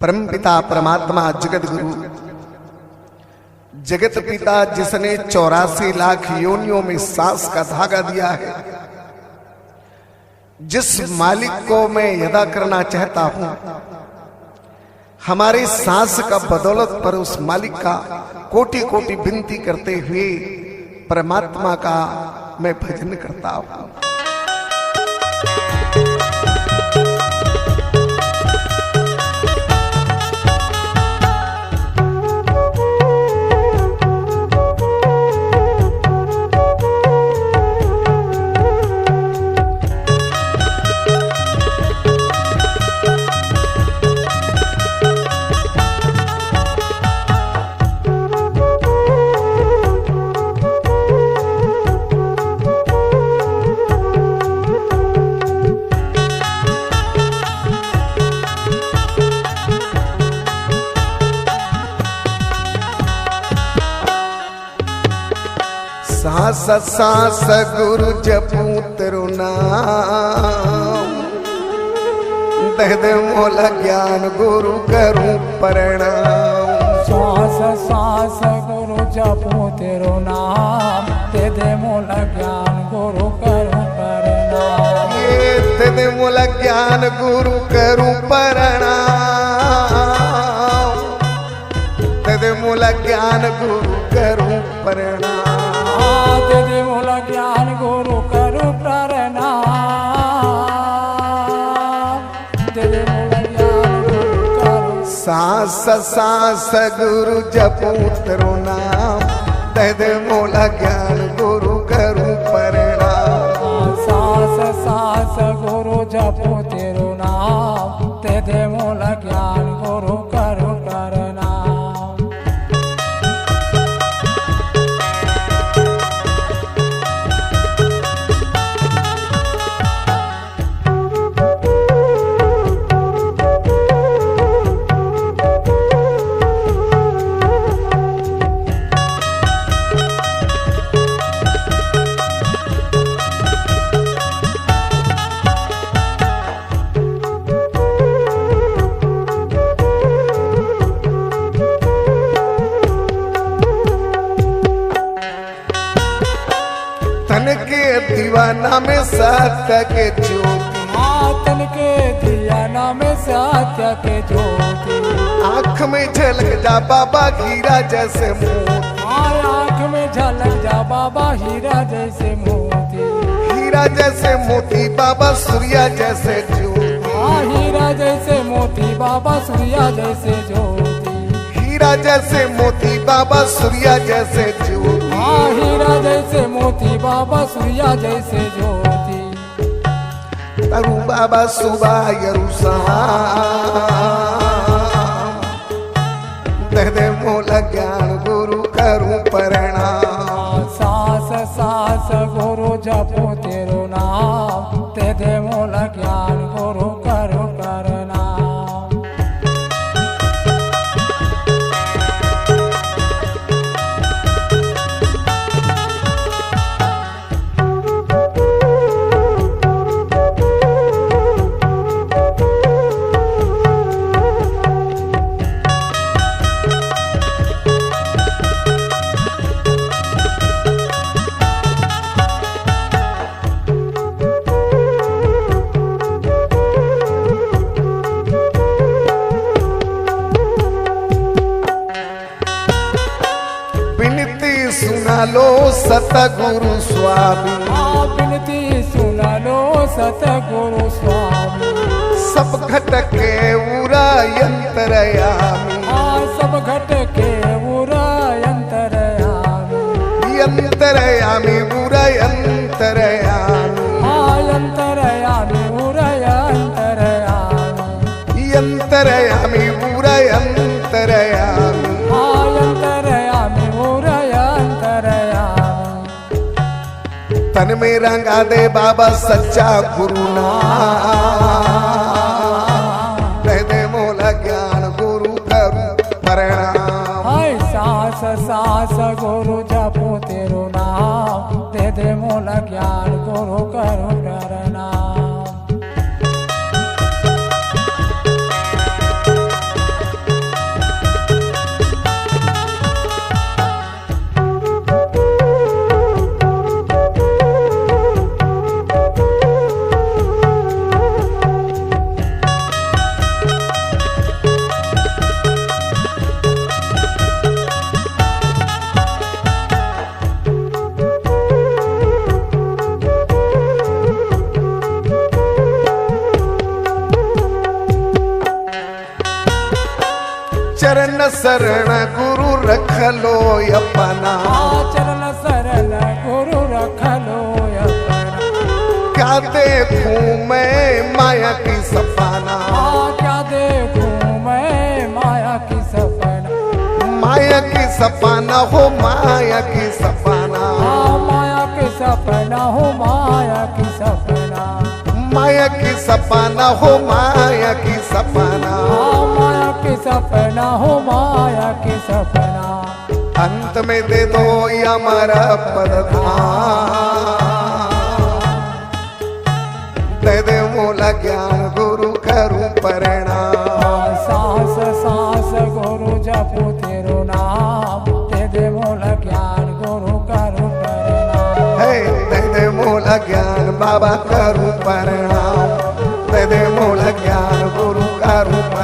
परमपिता परमात्मा जगत गुरु जगत पिता जिसने 84 लाख योनियों में सांस का धागा दिया है, जिस मालिक को मैं अदा करना चाहता हूं, हमारे सांस का बदौलत पर उस मालिक का कोटि कोटि विनती करते हुए परमात्मा का मैं भजन करता हूं। सांस सांस गुरु जपू तेरो नाम, दह दे मोला ज्ञान गुरु करूं प्रणाम। सांस सांस गुरु जपू तेरो नाम, दे दे मोला ज्ञान गुरु करूं प्रणाम। ये दे दे मोला ज्ञान गुरु करूं प्रणाम, दे दे मोला ज्ञान गुरु करूं प्रणाम। दे दे मोला ज्ञान गुरु करूं प्रणाम, दे दे मोला ज्ञान गुरु करूं। सांस सांस गुरु जपू तेरो नाम, दे दे मोला ज्ञान गुरु करूं प्रणाम। सांस सांस गुरु जपू तेरो नाम, दे दे मोला ज्ञान गुरु करूं प्रणाम। तन के दीवाना में सत्य के ज्योति, तन के दीवाना में सत्य के ज्योति। आँख में झलक जा बाबा हीरा जैसे मोती, आँख में झलक जा बाबा हीरा जैसे मोती। हीरा जैसे मोती बाबा सूर्या जैसे ज्योति, हीरा जैसे मोती बाबा सूर्या जैसे ज्योति। हीरा जैसे मोती बाबा सूर्या जैसे ज्योति। हीरा जैसे मोती बाबा सूर्या जैसे ज्योति। तरु बाबा सुबह यरूशलेम, दे दे मोला ज्ञान गुरु करूं प्रणाम। सांस सांस गुरु जपू तेरो नाम, दे दे मोला ज्ञान गुरु करूं प्रणाम। सुना लो सतगुरु स्वामी, विनती सुना लो सतगुरु स्वामी। सब घट के उरा यंतरयामी, सब घट के उरा यंतरयामी। यंतरयामी उरा यंतरयामी, यंतरयामी उरा यंतरयामी। यंतरयामी उरा यंतरयामी। यंतरयामी उरा यंतरयामी। तन में रंगा दे बाबा सच्चा गुरु नाम, दे दे मोला ज्ञान गुरु करूं प्रणाम। सांस सांस गुरु जपू तेरो नाम, दे दे मोला ज्ञान गुरु करूं प्रणाम। चरण शरण गुरु रख लो अपना, चरण शरण गुरु रख लो अपना। क्या देखूं मैं माया की सपना, क्या देखूं मैं माया की सपना, माया की सपना हो माया की सपना, माया की सपना हो माया की सपना, माया की सपना हो माया की सपना, माया की सपना हो माया की सपना। अंत में दे दो हमारा पदधाम, दे दे मूल ज्ञान गुरु करूं प्रणाम। सांस सांस गुरु जपू तेरो नाम, दे दे मूल ज्ञान गुरु करूं प्रणाम। हे दे दे मूल ज्ञान बाबा करूं प्रणाम, दे दे मूल ज्ञान गुरु करूं प्रणाम।